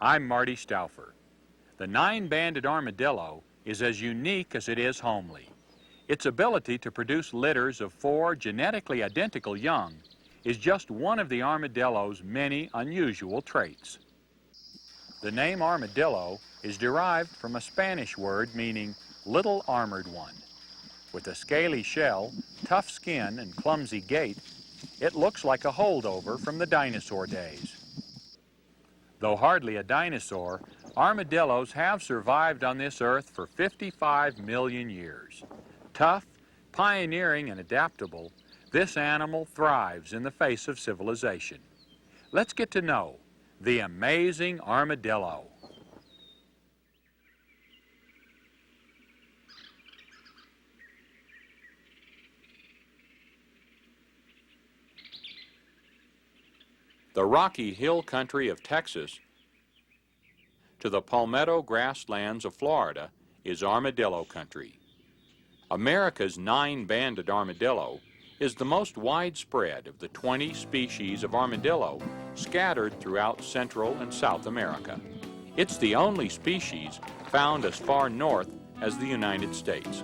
I'm Marty Stouffer. The nine-banded armadillo is as unique as it is homely. Its ability to produce litters of 4 genetically identical young is just one of the armadillo's many unusual traits. The name armadillo is derived from a Spanish word meaning little armored one. With a scaly shell, tough skin, and clumsy gait, it looks like a holdover from the dinosaur days. Though hardly a dinosaur, armadillos have survived on this earth for 55 million years. Tough, pioneering, and adaptable, this animal thrives in the face of civilization. Let's get to know the amazing armadillo. The rocky hill country of Texas to the palmetto grasslands of Florida is armadillo country. America's nine-banded armadillo is the most widespread of the 20 species of armadillo scattered throughout Central and South America. It's the only species found as far north as the United States.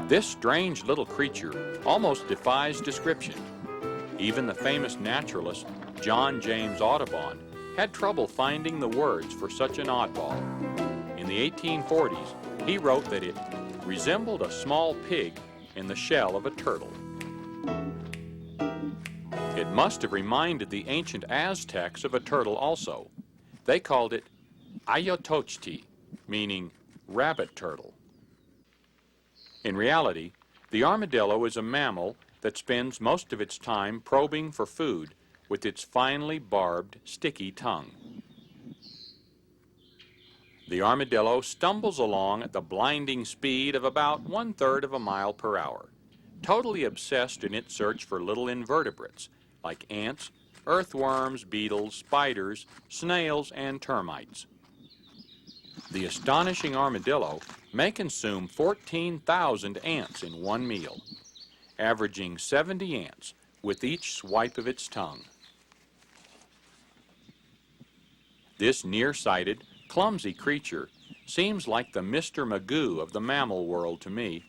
This strange little creature almost defies description. Even the famous naturalist John James Audubon had trouble finding the words for such an oddball. In the 1840s, he wrote that it resembled a small pig in the shell of a turtle. It must have reminded the ancient Aztecs of a turtle also. They called it Ayotochti, meaning rabbit turtle. In reality, the armadillo is a mammal that spends most of its time probing for food with its finely barbed, sticky tongue. The armadillo stumbles along at the blinding speed of about 1/3 of a mile per hour, totally obsessed in its search for little invertebrates like ants, earthworms, beetles, spiders, snails, and termites. The astonishing armadillo may consume 14,000 ants in one meal, averaging 70 ants with each swipe of its tongue. This nearsighted, clumsy creature seems like the Mr. Magoo of the mammal world to me,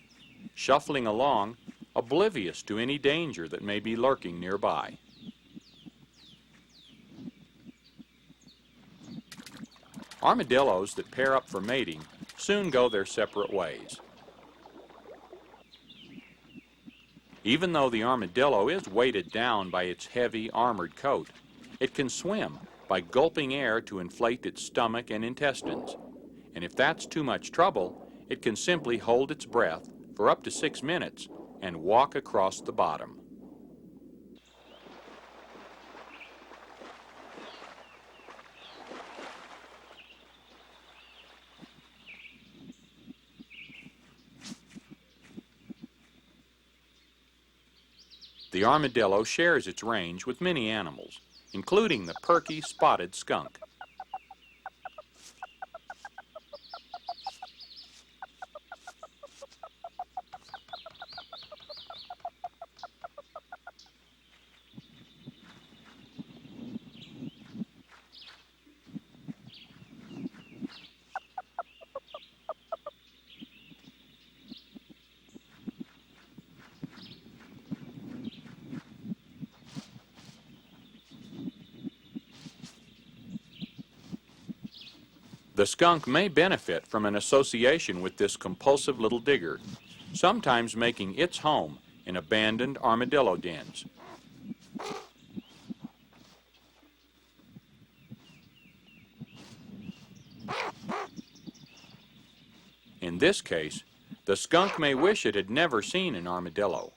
shuffling along, oblivious to any danger that may be lurking nearby. Armadillos that pair up for mating soon go their separate ways. Even though the armadillo is weighted down by its heavy, armored coat, it can swim by gulping air to inflate its stomach and intestines. And if that's too much trouble, it can simply hold its breath for up to 6 minutes and walk across the bottom. The armadillo shares its range with many animals, including the perky spotted skunk. The skunk may benefit from an association with this compulsive little digger, sometimes making its home in abandoned armadillo dens. In this case, the skunk may wish it had never seen an armadillo.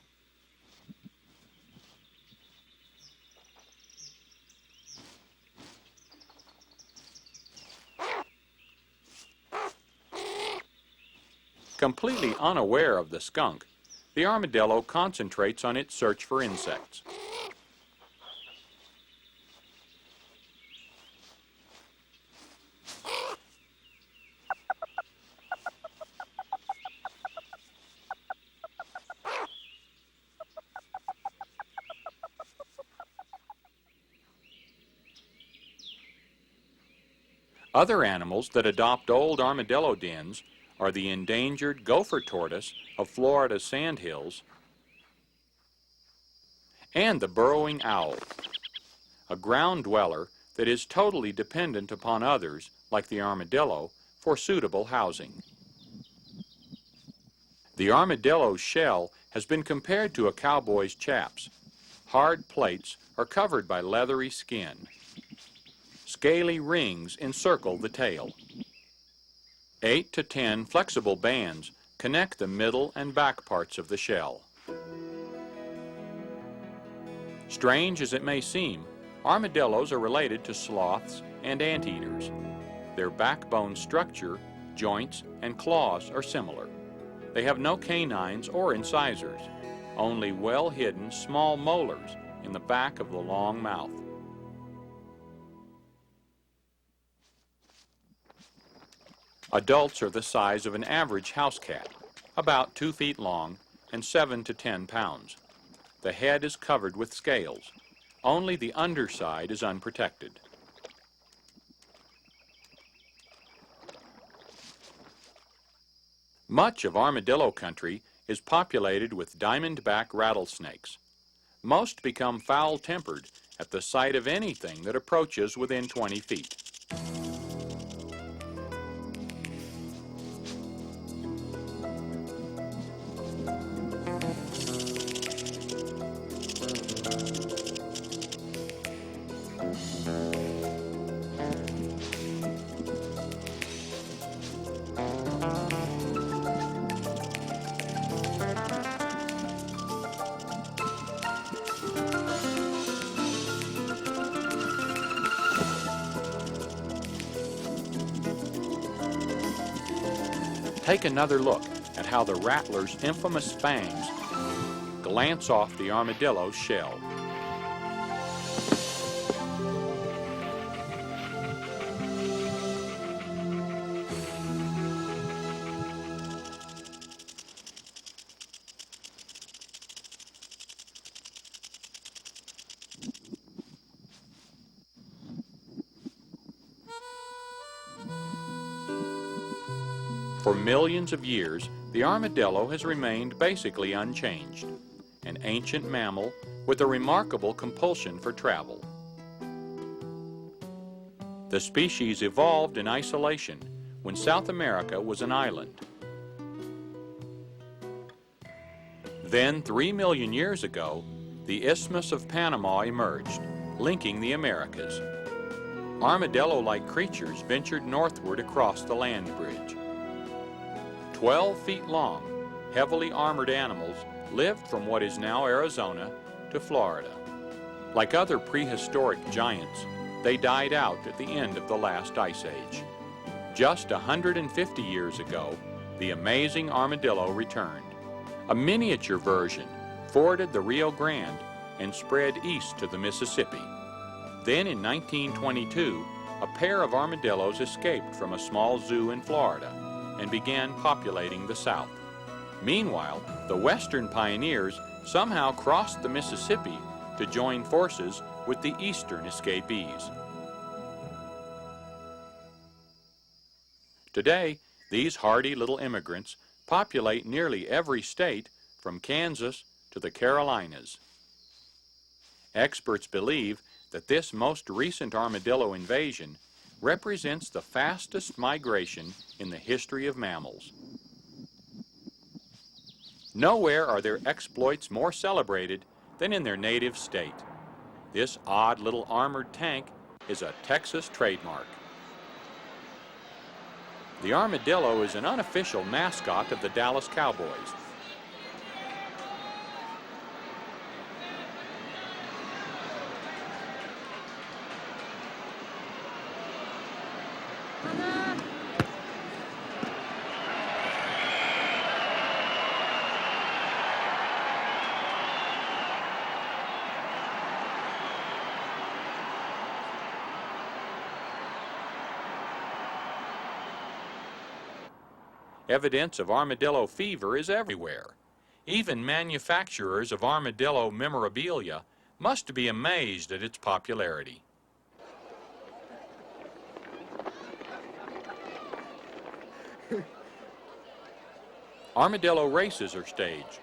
Completely unaware of the skunk, the armadillo concentrates on its search for insects. Other animals that adopt old armadillo dens are the endangered gopher tortoise of Florida's sandhills and the burrowing owl, a ground dweller that is totally dependent upon others, like the armadillo, for suitable housing. The armadillo's shell has been compared to a cowboy's chaps. Hard plates are covered by leathery skin. Scaly rings encircle the tail. 8 to 10 flexible bands connect the middle and back parts of the shell. Strange as it may seem, armadillos are related to sloths and anteaters. Their backbone structure, joints, and claws are similar. They have no canines or incisors, only well-hidden small molars in the back of the long mouth. Adults are the size of an average house cat, about 2 feet long and 7 to 10 pounds. The head is covered with scales. Only the underside is unprotected. Much of armadillo country is populated with diamondback rattlesnakes. Most become foul-tempered at the sight of anything that approaches within 20 feet. Take another look at how the rattler's infamous fangs glance off the armadillo's shell. For millions of years, the armadillo has remained basically unchanged, an ancient mammal with a remarkable compulsion for travel. The species evolved in isolation when South America was an island. Then, 3 million years ago, the Isthmus of Panama emerged, linking the Americas. Armadillo-like creatures ventured northward across the land bridge. 12 feet long, heavily armored animals lived from what is now Arizona to Florida. Like other prehistoric giants, they died out at the end of the last ice age. Just 150 years ago, the amazing armadillo returned. A miniature version forded the Rio Grande and spread east to the Mississippi. Then in 1922, a pair of armadillos escaped from a small zoo in Florida and began populating the South. Meanwhile, the Western pioneers somehow crossed the Mississippi to join forces with the Eastern escapees. Today, these hardy little immigrants populate nearly every state from Kansas to the Carolinas. Experts believe that this most recent armadillo invasion represents the fastest migration in the history of mammals. Nowhere are their exploits more celebrated than in their native state. This odd little armored tank is a Texas trademark. The armadillo is an unofficial mascot of the Dallas Cowboys. Evidence of armadillo fever is everywhere. Even manufacturers of armadillo memorabilia must be amazed at its popularity. Armadillo races are staged,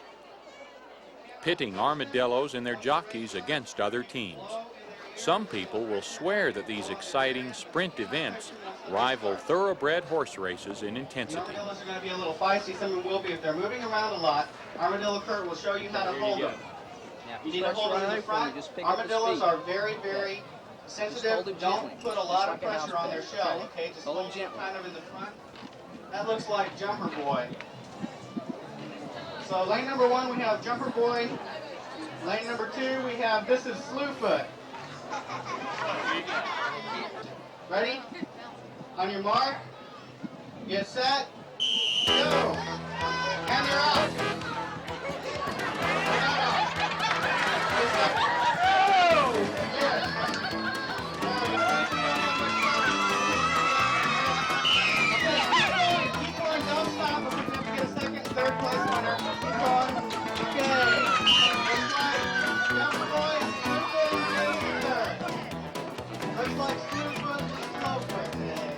pitting armadillos and their jockeys against other teams. Some people will swear that these exciting sprint events rival thoroughbred horse races in intensity. The armadillos are going to be a little feisty. Some of them will be if they're moving around a lot. Armadillo Kurt will show you how to hold them. You need to hold them in the front. Armadillos are very, very sensitive. Don't put a lot of pressure on their shell, okay? Just hold them kind of in the front. That looks like Jumper Boy. So lane number 1, we have Jumper Boy. Lane number 2, we have, this is Slewfoot. Ready? On your mark, get set, go. And you're out. Keep going, don't stop. We're going to get a second, third place winner. Keep going. Okay. Jumper Boy, looks like Stouffer and Stouffer today.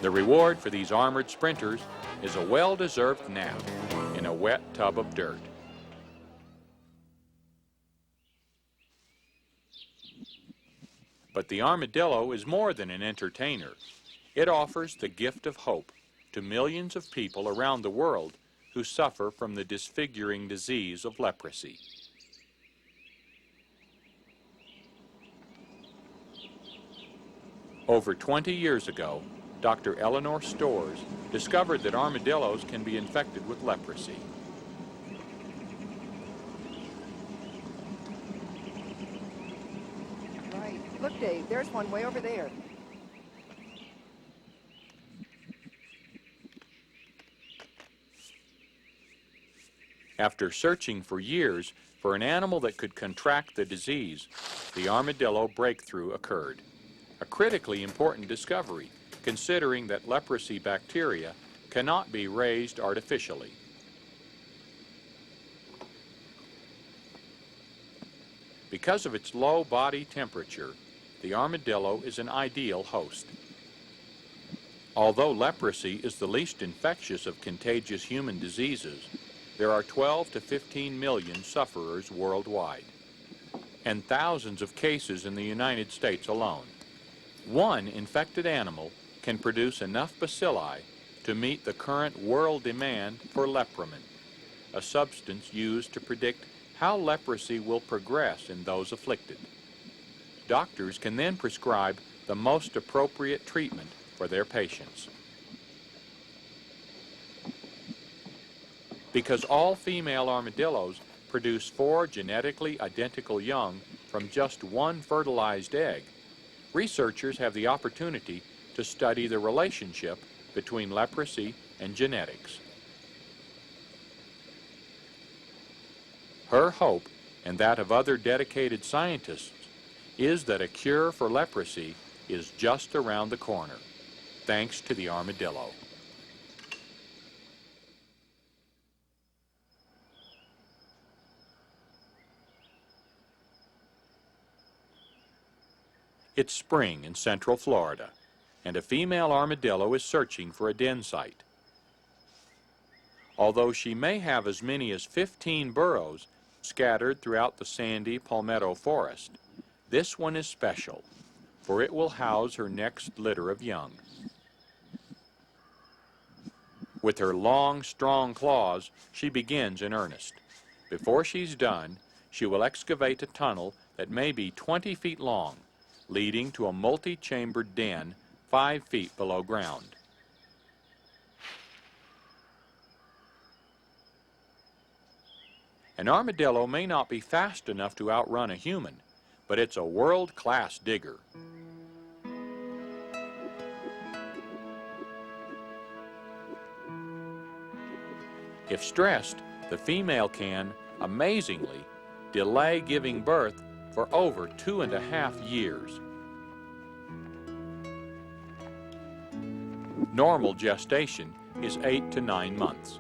The reward for these armored sprinters is a well-deserved nap in a wet tub of dirt. But the armadillo is more than an entertainer. It offers the gift of hope to millions of people around the world who suffer from the disfiguring disease of leprosy. Over 20 years ago, Dr. Eleanor Storrs discovered that armadillos can be infected with leprosy. Right. Look, Dave, there's one way over there. After searching for years for an animal that could contract the disease, the armadillo breakthrough occurred. A critically important discovery, considering that leprosy bacteria cannot be raised artificially. Because of its low body temperature, the armadillo is an ideal host. Although leprosy is the least infectious of contagious human diseases, there are 12 to 15 million sufferers worldwide, and thousands of cases in the United States alone. One infected animal can produce enough bacilli to meet the current world demand for lepramin, a substance used to predict how leprosy will progress in those afflicted. Doctors can then prescribe the most appropriate treatment for their patients. Because all female armadillos produce 4 genetically identical young from just one fertilized egg, researchers have the opportunity to study the relationship between leprosy and genetics. Her hope, and that of other dedicated scientists, is that a cure for leprosy is just around the corner, thanks to the armadillo. It's spring in central Florida, and a female armadillo is searching for a den site. Although she may have as many as 15 burrows, scattered throughout the sandy palmetto forest, this one is special, for it will house her next litter of young. With her long, strong claws, she begins in earnest. Before she's done, she will excavate a tunnel that may be 20 feet long, leading to a multi-chambered den 5 feet below ground. An armadillo may not be fast enough to outrun a human, but it's a world-class digger. If stressed, the female can, amazingly, delay giving birth for over 2.5 years. Normal gestation is 8 to 9 months.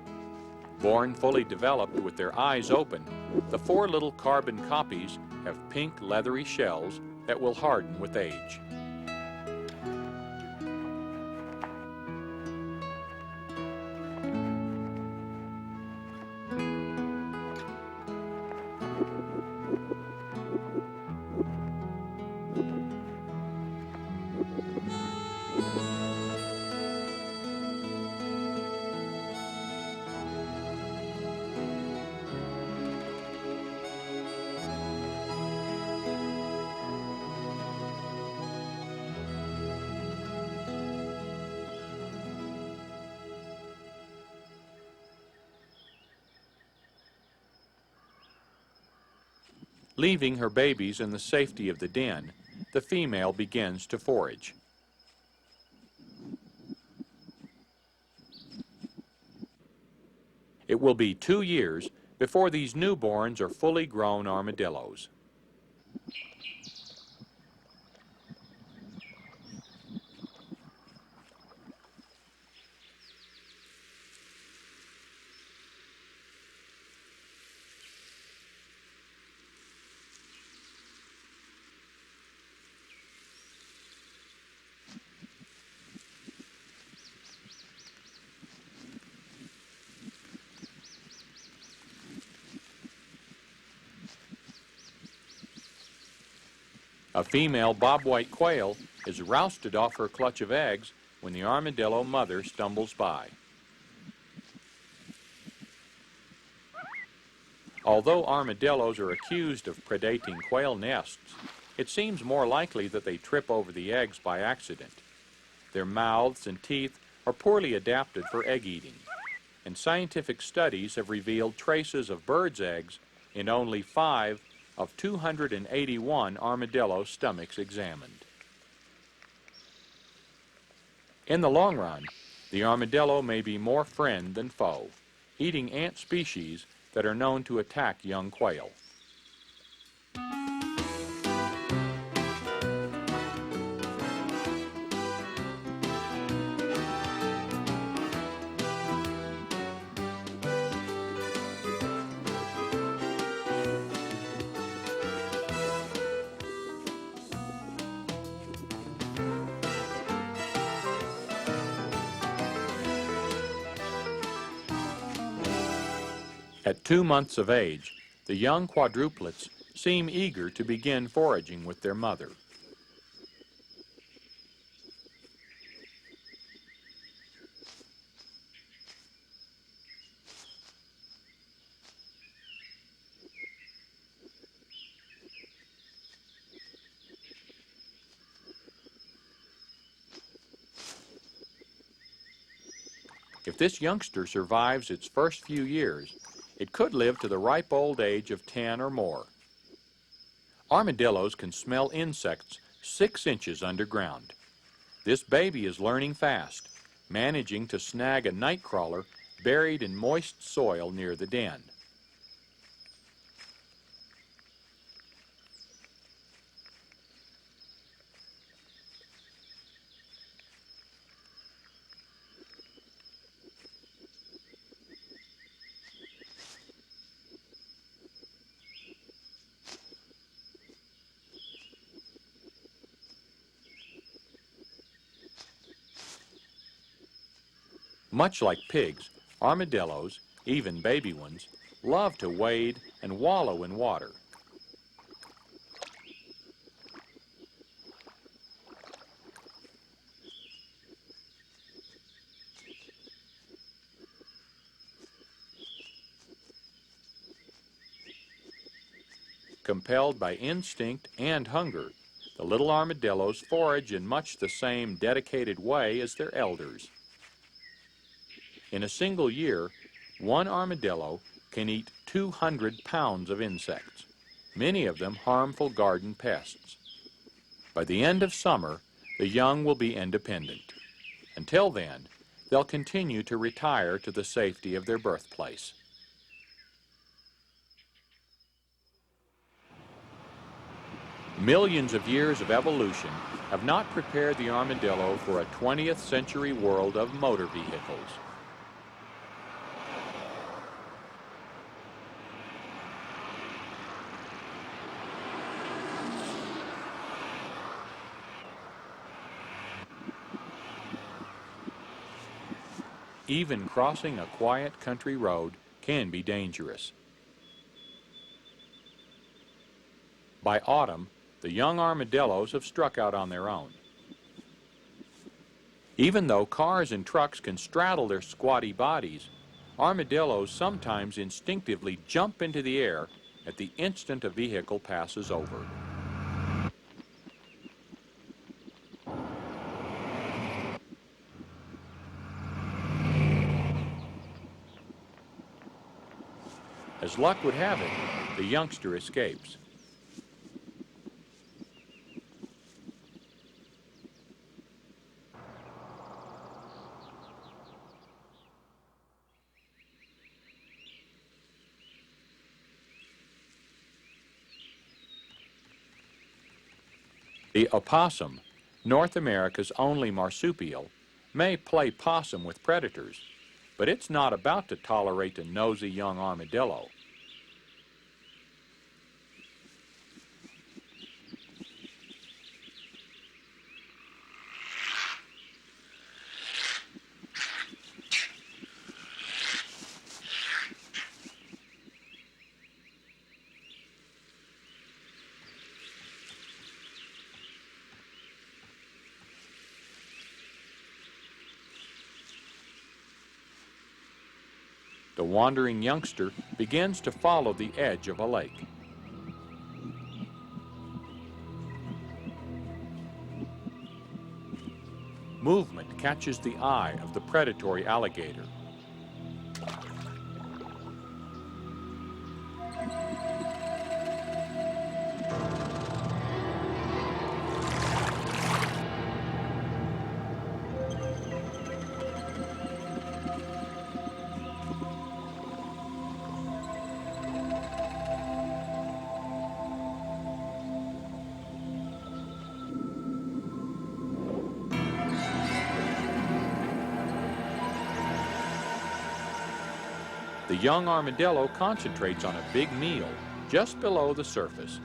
Born fully developed with their eyes open, the 4 little carbon copies have pink leathery shells that will harden with age. Leaving her babies in the safety of the den, the female begins to forage. It will be 2 years before these newborns are fully grown armadillos. A female bobwhite quail is rousted off her clutch of eggs when the armadillo mother stumbles by. Although armadillos are accused of predating quail nests, it seems more likely that they trip over the eggs by accident. Their mouths and teeth are poorly adapted for egg eating, and scientific studies have revealed traces of birds' eggs in only 5 of 281 armadillo stomachs examined. In the long run, the armadillo may be more friend than foe, eating ant species that are known to attack young quail. At 2 months of age, the young quadruplets seem eager to begin foraging with their mother. If this youngster survives its first few years, it could live to the ripe old age of 10 or more. Armadillos can smell insects 6 inches underground. This baby is learning fast, managing to snag a nightcrawler buried in moist soil near the den. Much like pigs, armadillos, even baby ones, love to wade and wallow in water. Compelled by instinct and hunger, the little armadillos forage in much the same dedicated way as their elders. In a single year, one armadillo can eat 200 pounds of insects, many of them harmful garden pests. By the end of summer, the young will be independent. Until then, they'll continue to retire to the safety of their birthplace. Millions of years of evolution have not prepared the armadillo for a 20th century world of motor vehicles. Even crossing a quiet country road can be dangerous. By autumn, the young armadillos have struck out on their own. Even though cars and trucks can straddle their squatty bodies, armadillos sometimes instinctively jump into the air at the instant a vehicle passes over. As luck would have it, the youngster escapes. The opossum, North America's only marsupial, may play possum with predators, but it's not about to tolerate a nosy young armadillo. The wandering youngster begins to follow the edge of a lake. Movement catches the eye of the predatory alligator. The young armadillo concentrates on a big meal just below the surface,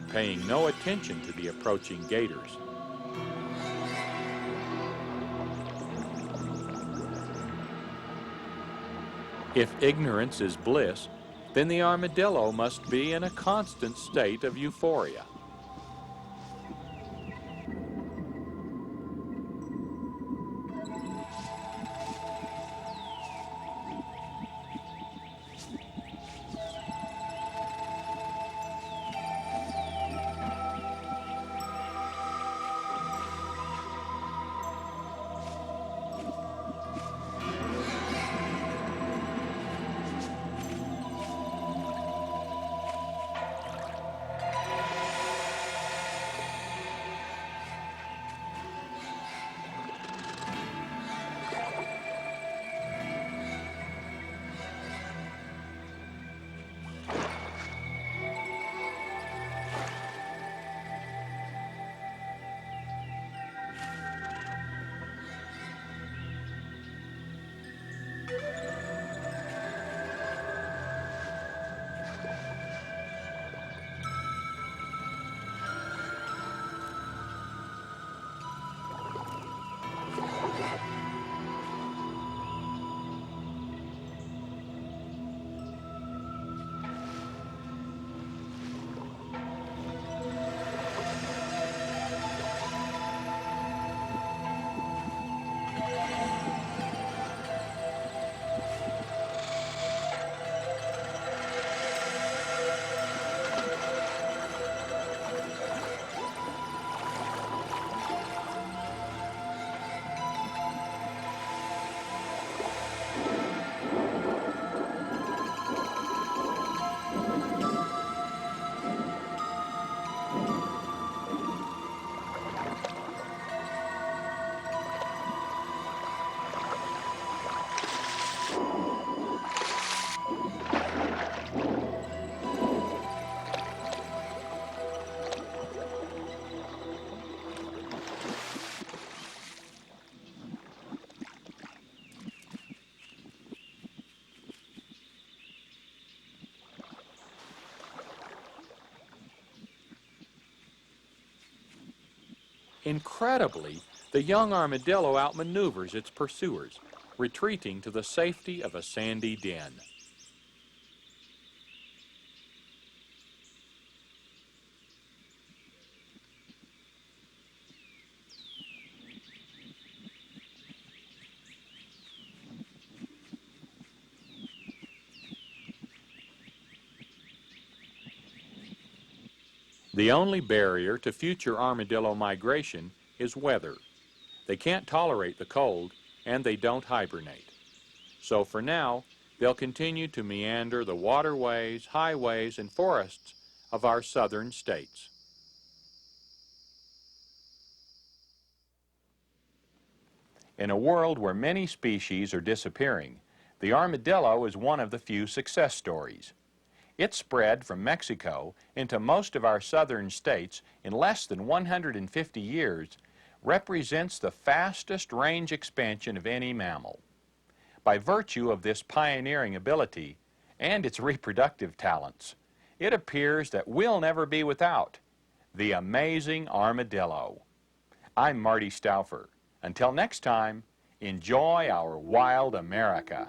paying no attention to the approaching gators. If ignorance is bliss, then the armadillo must be in a constant state of euphoria. Incredibly, the young armadillo outmaneuvers its pursuers, retreating to the safety of a sandy den. The only barrier to future armadillo migration is weather. They can't tolerate the cold, and they don't hibernate. So for now, they'll continue to meander the waterways, highways, and forests of our southern states. In a world where many species are disappearing, the armadillo is one of the few success stories. It spread from Mexico into most of our southern states in less than 150 years, represents the fastest range expansion of any mammal. By virtue of this pioneering ability and its reproductive talents, it appears that we'll never be without the amazing armadillo. I'm Marty Stouffer. Until next time, enjoy our wild America.